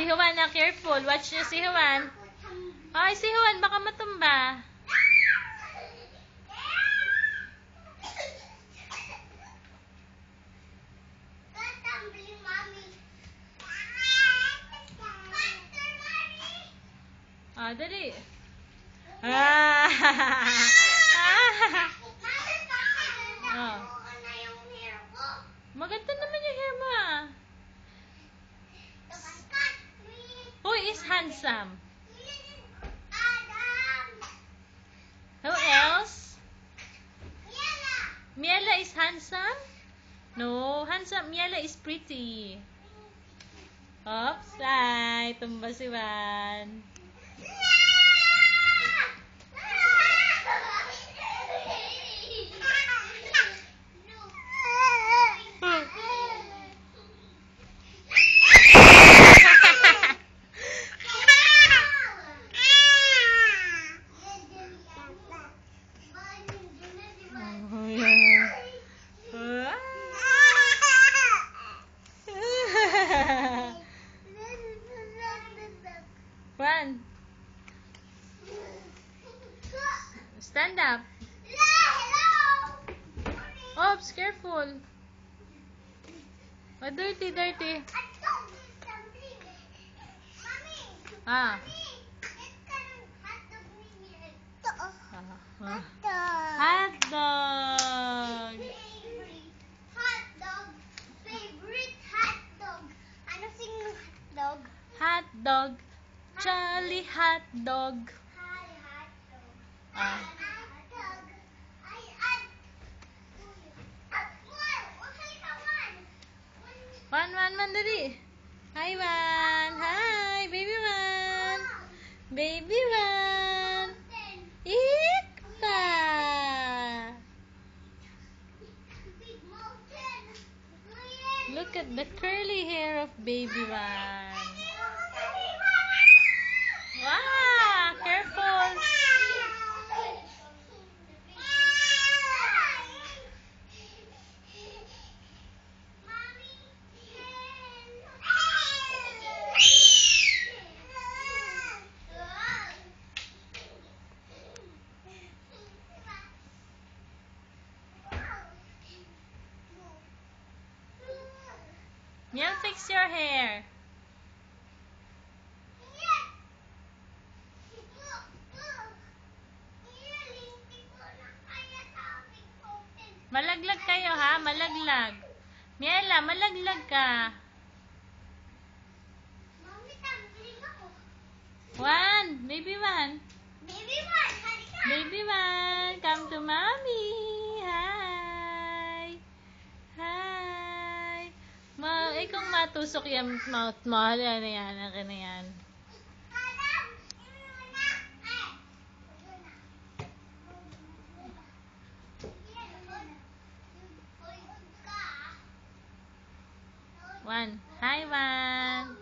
Si Juan na, careful. Watch niyo si Juan. Ay, si Juan, baka matumba. Ah, dali. Ah! Oh. Maganda naman yung hair mo, ah. Who is handsome? Who else? Miela is handsome? No, handsome. Miela is pretty. Oops, ay, tumba si Juan. Juan, stand up. Oops, careful. Oh, dirty, dirty. Ah. Hot dog. Favorite hot dog. Ano sing hot dog? Hot dog. Jolly hot dog. Hi, hot dog. Ah. Hot dog. Juan, dali. Hi, Juan. Hi, baby Juan. Baby Juan. Ikta. Look at the curly hair of baby Juan. Wow, careful. Miel, fix your hair. Malaglag kayo, ha? Malaglag. Miela, malaglag ka. Juan, baby Juan. Baby Juan, come to mommy. Hi. Hi. Kung matusok yung mouth mo, ano yan, akin na yan. Juan. Hi, Juan.